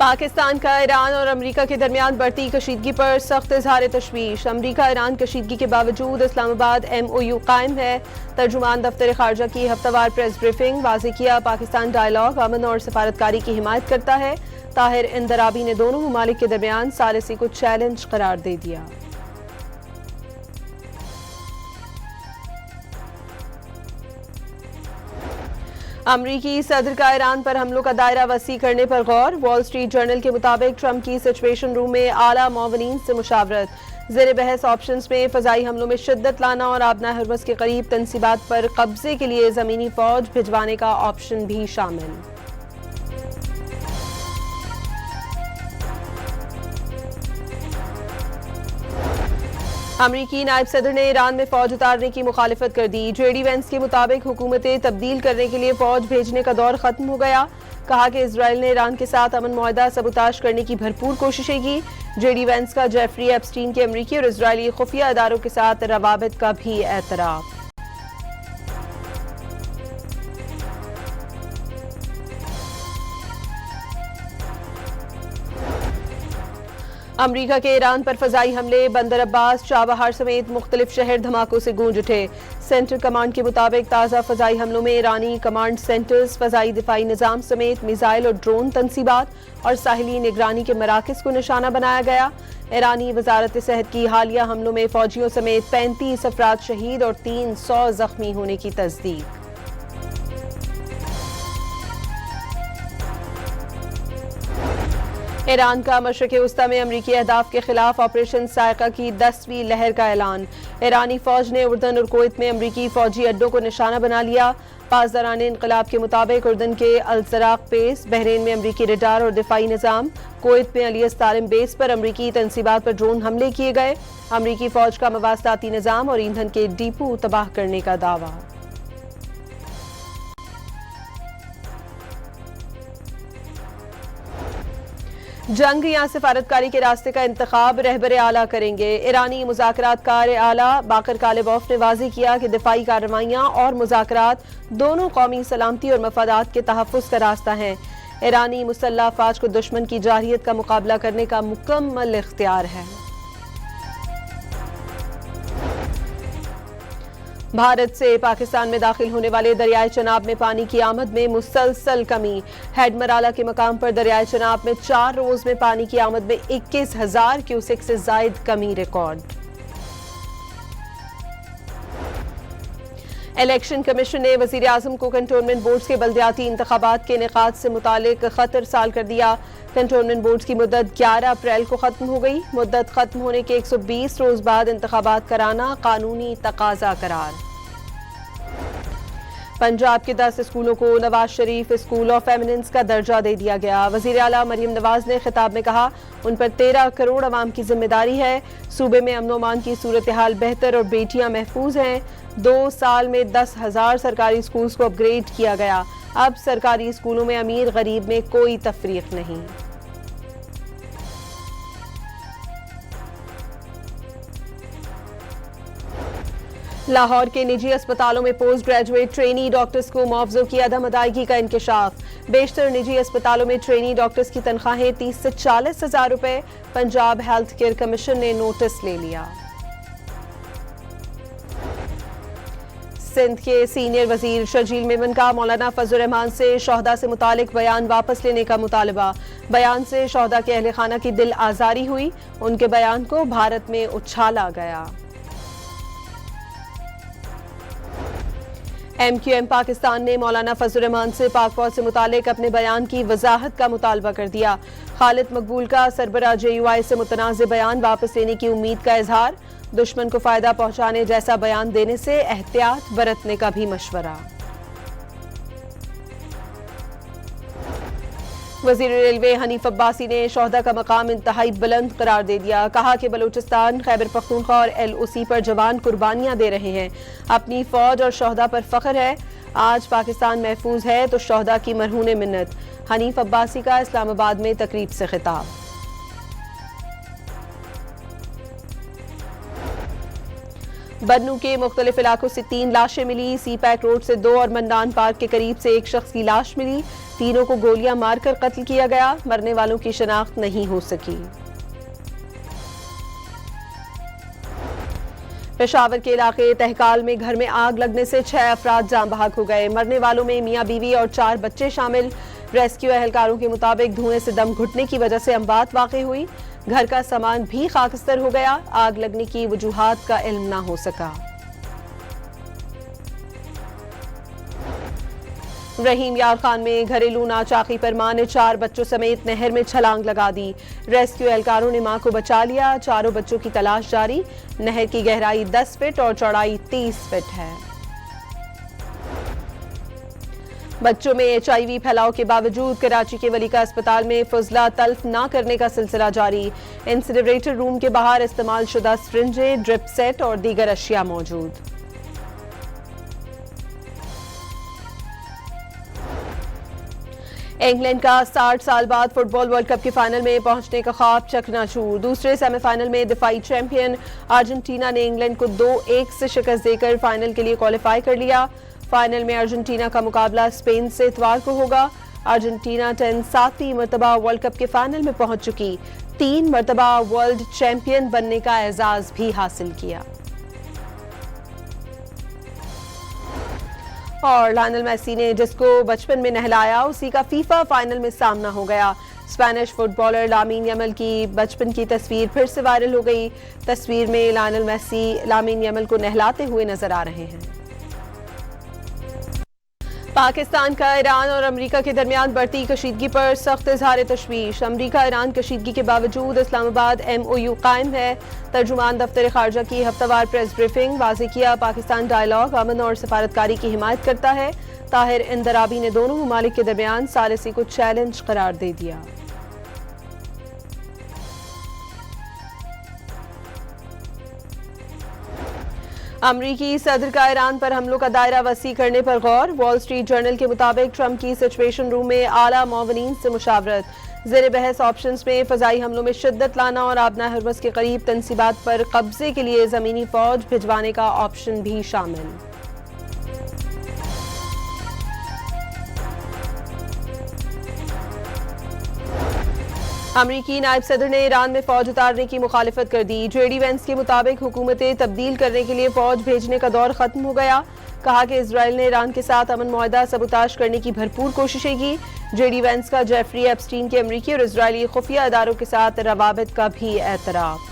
पाकिस्तान का ईरान और अमरीका के दरमियान बढ़ती कशीदगी पर सख्त इजहार तशवीश। अमरीका ईरान कशीदगी के बावजूद इस्लामाबाद MOU कायम है। तर्जुमान दफ्तर खारजा की हफ्तावार प्रेस ब्रीफिंग। वाज़ेह किया पाकिस्तान डायलॉग, अमन और सफारतकारी की हिमायत करता है। ताहिर इंदराबी ने दोनों ममालिक के दरमियान सालिसी को चैलेंज करार दे दिया। अमरीकी सदर का ईरान पर हमलों का दायरा वसी करने पर गौर। वॉल स्ट्रीट जर्नल के मुताबिक ट्रंप की सिचुएशन रूम में आला मौवनीन से मुशावरत। ज़ेर बहस ऑप्शंस में फ़ज़ाई हमलों में शिद्दत लाना और आबना हरमस के करीब तनसीबात पर कब्जे के लिए ज़मीनी फ़ौज भिजवाने का ऑप्शन भी शामिल। अमरीकी नायब सदर ने ईरान में फौज उतारने की मुखालिफत कर दी। JD Vance के मुताबिक हुकूमतें तब्दील करने के लिए फौज भेजने का दौर खत्म हो गया। कहा कि इजराइल ने ईरान के साथ अमन मुआहदा सबूताश करने की भरपूर कोशिशें की। JD Vance का जेफरी एप्स्टीन के अमरीकी और इजरायली खुफिया इदारों के साथ रवाबित का भी एतराफ। अमरीका के ईरान पर फ़ज़ाई हमले। बंदर अब्बास, चाबहार समेत मुख्तलिफ शहर धमाकों से गूंज उठे। सेंट्रल कमांड के मुताबिक ताज़ा फ़ज़ाई हमलों में ईरानी कमांड सेंटर्स, फ़ज़ाई दिफाई निज़ाम समेत मिसाइल और ड्रोन तनसीबात और साहिली निगरानी के मराकज़ को निशाना बनाया गया। ईरानी वज़ारत सेहत की हालिया हमलों में फ़ौजियों समेत 35 अफराद शहीद और 300 ज़ख्मी होने की तस्दीक। ईरान का मशरिक़ वस्ता में अमरीकी अहदाफ के खिलाफ ऑपरेशन सायका की 10वीं लहर का ऐलान। ईरानी फौज ने उर्दन और कुवैत में अमरीकी फौजी अड्डों को निशाना बना लिया। पासदारान इनकलाब के मुताबिक उर्दन के अल-ज़राक़ बेस, बहरीन में अमरीकी रडार और दिफाई निज़ाम, कुवैत में अलियस तालिम बेस पर अमरीकी तनसीबात पर ड्रोन हमले किए गए। अमरीकी फौज का मवासलाती निज़ाम और ईंधन के डिपो तबाह करने का दावा। जंग या सिफारतकारी के रास्ते का इंतखाब रहबर आला करेंगे। ईरानी मुज़ाकरात कार आला बाकर कालिबॉफ ने वाज़ेह किया कि दिफाई कार्रवाइयाँ और मुज़ाकरात दोनों कौमी सलामती और मफादात के तहफ़्फ़ुज़ का रास्ता है। ईरानी मुसल्लह अफ़वाज को दुश्मन की जारहियत का मुकाबला करने का मुकम्मल इख्तियार है। भारत से पाकिस्तान में दाखिल होने वाले दरियाए चनाब में पानी की आमद में मुसलसल कमी। हेड मराला के मकाम पर दरियाए चनाब में 4 रोज में पानी की आमद में 21,000 क्यूसेक से जायद कमी रिकॉर्ड। इलेक्शन कमीशन ने वजीर आजम को कंटोनमेंट बोर्ड्स के बल्दियाती इंतखाबात के इनेकाद से मुतालिक खत इरसाल कर दिया। कंटोनमेंट बोर्ड्स की मुद्दत 11 अप्रैल को खत्म हो गई। मुद्दत खत्म होने के 120 रोज बाद इंतखाबात कराना कानूनी तकाजा करार। पंजाब के 10 स्कूलों को Nawaz Sharif school of eminence का दर्जा दे दिया गया। वजीर आला मरियम नवाज ने खिताब में कहा, उन पर 13 करोड़ अवाम की जिम्मेदारी है। सूबे में अमन अमान की सूरत हाल बेहतर और बेटियां महफूज हैं। 2 साल में 10,000 सरकारी स्कूल्स को अपग्रेड किया गया। अब सरकारी स्कूलों में अमीर गरीब में कोई तफरीक नहीं। लाहौर के निजी अस्पतालों में पोस्ट ग्रेजुएट ट्रेनी डॉक्टर्स को मुआवजों की अदम अदायगी का इंकशाफ। बेशतर निजी अस्पतालों में ट्रेनी डॉक्टर्स की तनख्वाहें 30 से 40 हजार रुपए। पंजाब हेल्थ केयर कमीशन ने नोटिस ले लिया। सिंध के सीनियर वजीर शर्जील मेमन का मौलाना फजल रहमान से शोहदा से मुतालिक बयान वापस लेने का मुतालबा। बयान से शोहदा के अहले खाना की दिल आजारी हुई। उनके बयान को भारत में उछाला गया। MQM पाकिस्तान ने मौलाना फजल रहमान से पाक फौज से मुतालिक अपने बयान की वजाहत का मुतालबा कर दिया। खालिद मकबूल का सरबराह JUI से मुतनाज़ बयान वापस लेने की उम्मीद का इजहार। दुश्मन को फायदा पहुंचाने जैसा बयान देने से एहतियात बरतने का भी मशवरा। वजीर रेलवे हनीफ अब्बासी ने शोहदा का मकाम इंतहाई बुलंद करार दे दिया। कहा कि बलूचिस्तान, खैबर पख्तूनख्वा और LOC पर जवान कुर्बानियां दे रहे हैं। अपनी फौज और शोहदा पर फख्र है। आज पाकिस्तान महफूज है तो शोहदा की मरहून मिन्नत। हनीफ अब्बासी का इस्लामाबाद में तकरीब से खिताब। बन्नू के मुख्तलिफ इलाकों से 3 लाशें मिली। CPAC रोड से 2 और मन्नान पार्क के करीब से एक शख्स की लाश मिली। तीनों को गोलियां मारकर कत्ल किया गया। मरने वालों की शनाख्त नहीं हो सकी। पेशावर के इलाके तहकाल में घर में आग लगने से 6 अफराद जान बहक हो गए। मरने वालों में मियां बीवी और 4 बच्चे शामिल। रेस्क्यू एहलकारों के मुताबिक धुएं से दम घुटने की वजह से अमवात वाक़ई हुई। घर का सामान भी खाकस्तर हो गया। आग लगने की वजूहात का इल्म ना हो सका। रहीम यार खान में घरेलू नाचाकी पर मां ने 4 बच्चों समेत नहर में छलांग लगा दी। रेस्क्यू एहलकारों ने मां को बचा लिया। चारों बच्चों की तलाश जारी। नहर की गहराई 10 फीट और चौड़ाई 30 फीट है। बच्चों में HIV फैलाव के बावजूद कराची के वलीका अस्पताल में फजला तल्फ ना करने का सिलसिला जारी। इंसिनरेटर रूम के बाहर इस्तेमाल शुदा सिरिंजें, ड्रिप सेट और दीगर अशिया मौजूद। इंग्लैंड का 60 साल बाद फुटबॉल वर्ल्ड कप के फाइनल में पहुंचने का ख्वाब चकनाचूर। दूसरे सेमीफाइनल में दिफाई चैंपियन अर्जेंटीना ने इंग्लैंड को 2-1 से शिकस्त देकर फाइनल के लिए क्वालिफाई कर लिया। फाइनल में अर्जेंटीना का मुकाबला स्पेन से इतवार को होगा। अर्जेंटीना 7वीं मरतबा वर्ल्ड कप के फाइनल में पहुंच चुकी, 3 मरतबा वर्ल्ड चैंपियन बनने का एजाज भी हासिल किया। और लायनल मेसी ने जिसको बचपन में नहलाया उसी का फीफा फाइनल में सामना हो गया। स्पेनिश फुटबॉलर लामीन यमल की बचपन की तस्वीर फिर से वायरल हो गई। तस्वीर में लायनल मेसी लामीन यमल को नहलाते हुए नजर आ रहे हैं। पाकिस्तान का ईरान और अमेरिका के दरमियान बढ़ती कशीदगी पर सख्त इजहार तशवीश। अमेरिका ईरान कशीदगी के बावजूद इस्लामाबाद MOU कायम है। तर्जुमान दफ्तर खारजा की हफ्तावार प्रेस ब्रीफिंग। वाज़ेह किया पाकिस्तान डायलॉग, अमन और सफारतकारी की हिमायत करता है। ताहिर इंदराबी ने दोनों ममालिक के दरमियान सालिसी को चैलेंज करार दे दिया। अमरीकी सदर का ईरान पर हमलों का दायरा वसी करने पर गौर। वॉल स्ट्रीट जर्नल के मुताबिक ट्रंप की सिचुएशन रूम में आला मुआवनीन से मुशावरत। ज़ेर बहस ऑप्शंस में फ़ज़ाई हमलों में शिद्दत लाना और आबना हरमस के करीब तनसीबात पर कब्जे के लिए ज़मीनी फ़ौज भिजवाने का ऑप्शन भी शामिल। अमरीकी नायब सदर ने ईरान में फौज उतारने की मुखालिफत कर दी। JD वेंस के मुताबिक हुकूमतें तब्दील करने के लिए फौज भेजने का दौर खत्म हो गया। कहा कि इजराइल ने ईरान के साथ अमन मुआहदा सबूताश करने की भरपूर कोशिशें की। JD वेंस का जेफरी एप्स्टीन के अमरीकी और इजरायली खुफिया अदारों के साथ रवाबित का भी एतराफ।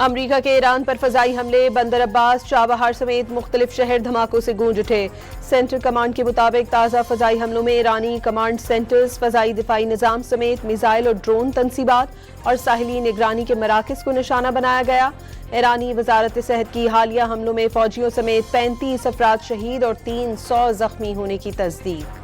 अमरीका के ईरान पर फजाई हमले, बंदर अब्बास, चाबहार समेत मुख्तलिफ शहर धमाकों से गूंज उठे। सेंट्रल कमांड के मुताबिक ताज़ा फजाई हमलों में ईरानी कमांड सेंटर्स, फजाई दिफाई निज़ाम समेत मिसाइल और ड्रोन तनसीबात और साहिली निगरानी के मराकज़ को निशाना बनाया गया। ईरानी वजारत सेहत की हालिया हमलों में फौजियों समेत 35 अफराद शहीद और 300 जख्मी होने की तस्दीक।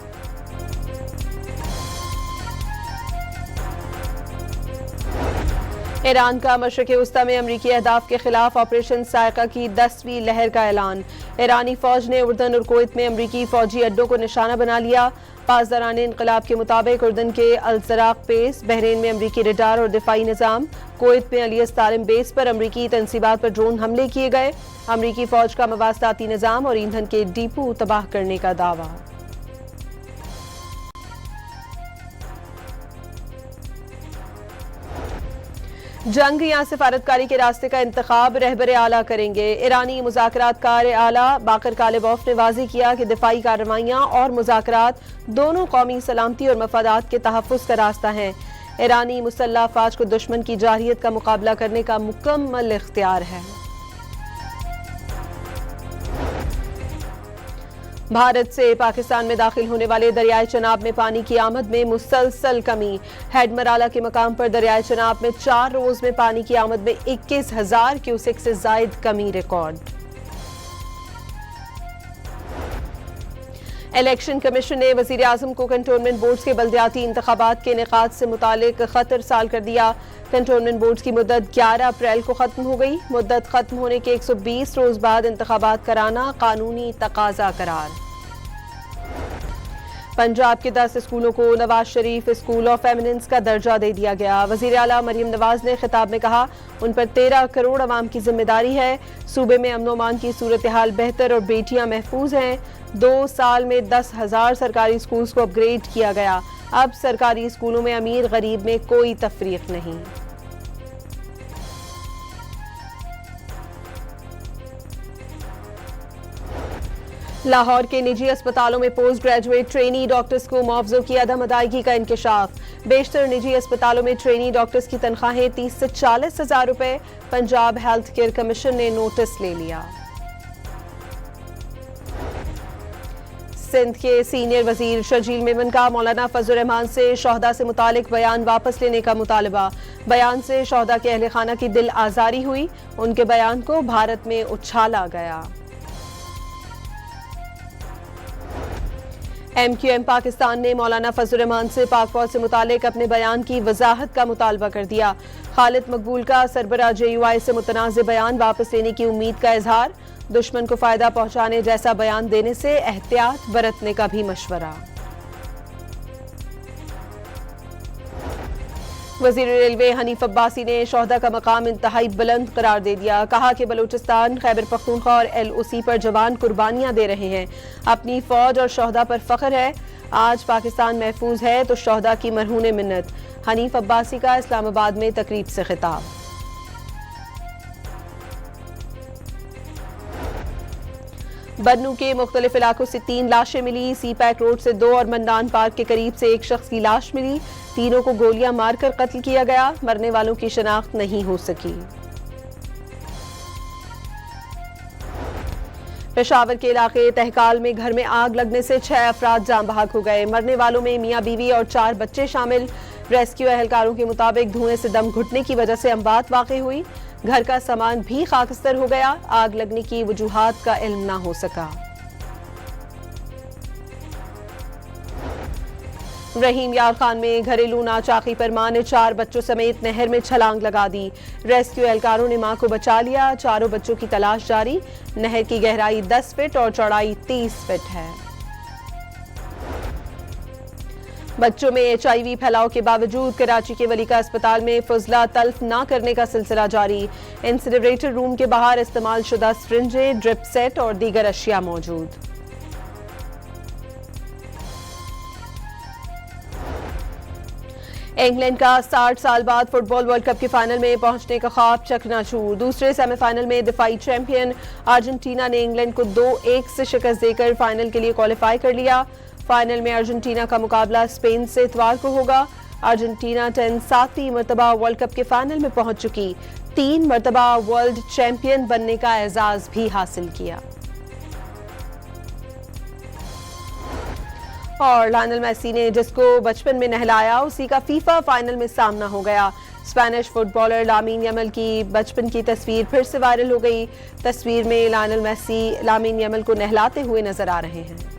ईरान का मशरिक़ वस्ता में अमरीकी अहदाफ के खिलाफ ऑपरेशन साइका की 10वीं लहर का ऐलान। ईरानी फौज ने उर्दन और कुवैत में अमरीकी फौजी अड्डों को निशाना बना लिया। पासदारान इनकलाब के मुताबिक उर्दन के अल-ज़राक़ बेस, बहरीन में अमरीकी रडार और दिफाई निज़ाम, कुवैत में अलियस तालिम बेस पर अमरीकी तनसीबात पर ड्रोन हमले किए गए। अमरीकी फौज का मवासलाती निज़ाम और ईंधन के डिपो तबाह करने का दावा। जंग या सिफारतकारी के रास्ते का इंतखाब रहबर आला करेंगे। ईरानी मुज़ाकरात कार आला बाकर कालिबॉफ ने वाज़ेह किया कि दिफाई कार्रवाइयाँ और मुज़ाकरात दोनों कौमी सलामती और मफादात के तहफ़्फ़ुज़ का रास्ता हैं। ईरानी मुसल्लह अफ़वाज को दुश्मन की जारहियत का मुकाबला करने का मुकम्मल इख्तियार है। भारत से पाकिस्तान में दाखिल होने वाले दरियाए चनाब में पानी की आमद में मुसलसल कमी। हेडमराला के मकाम पर दरियाए चनाब में 4 रोज में पानी की आमद में 21,000 क्यूसेक से जायद कमी रिकॉर्ड। इलेक्शन कमीशन ने वज़ीर आज़म को कंटोनमेंट बोर्ड्स के बल्दियाती इंतखाबात के इनेकाद से मुतालिक खत इरसाल कर दिया। कंटोनमेंट बोर्ड्स की मुद्दत 11 अप्रैल को खत्म हो गई। मुद्दत खत्म होने के 120 रोज बाद इंतखाबात कराना कानूनी तकाजा करार। पंजाब के 10 स्कूलों को Nawaz Sharif school of eminence का दर्जा दे दिया गया। वजीर आला मरियम नवाज ने खिताब में कहा, उन पर 13 करोड़ अवाम की जिम्मेदारी है। सूबे में अमन अमान की सूरत हाल बेहतर और बेटियां महफूज हैं। 2 साल में 10,000 सरकारी स्कूल्स को अपग्रेड किया गया। अब सरकारी स्कूलों में अमीर गरीब में कोई तफरीक नहीं। लाहौर के निजी अस्पतालों में पोस्ट ग्रेजुएट ट्रेनी डॉक्टर्स को मुआवजों की अदम अदायगी का इंकशाफ। बेशतर निजी अस्पतालों में ट्रेनी डॉक्टर्स की तनख्वाहें 30 से 40 हजार रुपए। पंजाब हेल्थ केयर कमीशन ने नोटिस ले लिया। सिंध के सीनियर वजीर शर्जील मेमन का मौलाना फजल रहमान से शोहदा से मुतालिक बयान वापस लेने का मुतालबा। बयान से शोहदा के अहले खाना की दिल आजारी हुई। उनके बयान को भारत में उछाला गया। MQM पाकिस्तान ने मौलाना फजल रहमान से पाक फौज से मुतालिक अपने बयान की वजाहत का मुतालबा कर दिया। खालिद मकबूल का सरबराह JUI से मुतनाज़ बयान वापस लेने की उम्मीद का इजहार। दुश्मन को फायदा पहुंचाने जैसा बयान देने से एहतियात बरतने का भी मशवरा। वजीर रेलवे हनीफ अब्बासी ने शोहदा का मकाम इंतहाई बुलंद करार दे दिया। कहा कि बलूचिस्तान, खैबर पख्तूनख्वा और LOC पर जवान कुर्बानियां दे रहे हैं। अपनी फौज और शोहदा पर फख्र है। आज पाकिस्तान महफूज है तो शोहदा की मरहून मिन्नत। हनीफ अब्बासी का इस्लामाबाद में तकरीब से खिताब। बन्नू के मुख्तलिफ इलाकों से 3 लाशें मिली। CPAC रोड से 2 और मन्नान पार्क के करीब से 1 शख्स की लाश मिली। तीनों को गोलियां मारकर कत्ल किया गया। मरने वालों की शनाख्त नहीं हो सकी। पेशावर के इलाके तहकाल में घर में आग लगने से 6 अफराद जान बहक हो गए। मरने वालों में मियां बीवी और 4 बच्चे शामिल। रेस्क्यू एहलकारों के मुताबिक धुएं से दम घुटने की वजह से अमवात वाक़ई हुई। घर का सामान भी खाकस्तर हो गया। आग लगने की वजूहात का इल्म न हो सका। रहीम यार खान में घरेलू नाचाकी पर मां ने 4 बच्चों समेत नहर में छलांग लगा दी। रेस्क्यू एहलकारों ने मां को बचा लिया। चारों बच्चों की तलाश जारी। नहर की गहराई 10 फीट और चौड़ाई 30 फीट है। बच्चों में HIV फैलाव के बावजूद कराची के वलीका अस्पताल में फजला तल्फ न करने का सिलसिला जारी। इंसिनरेटर रूम के बाहर इस्तेमाल शुदा स्ट्रिंजें, ड्रिप सेट और दीगर अशिया मौजूद। इंग्लैंड का 60 साल बाद फुटबॉल वर्ल्ड कप के फाइनल में पहुंचने का ख्वाब चकनाचूर। दूसरे सेमीफाइनल में दिफाई चैंपियन अर्जेंटीना ने इंग्लैंड को 2-1 से शिकस्त देकर फाइनल के लिए क्वालिफाई कर लिया। फाइनल में अर्जेंटीना का मुकाबला स्पेन से इतवार को होगा। अर्जेंटीना 7वीं मरतबा वर्ल्ड कप के फाइनल में पहुंच चुकी। 3 मरतबा वर्ल्ड चैंपियन बनने का एजाज भी हासिल किया। और लायनल मेसी ने जिसको बचपन में नहलाया उसी का फीफा फाइनल में सामना हो गया। स्पेनिश फुटबॉलर लामीन यमल की बचपन की तस्वीर फिर से वायरल हो गई। तस्वीर में लायनल मेसी लामीन यमल को नहलाते हुए नजर आ रहे हैं।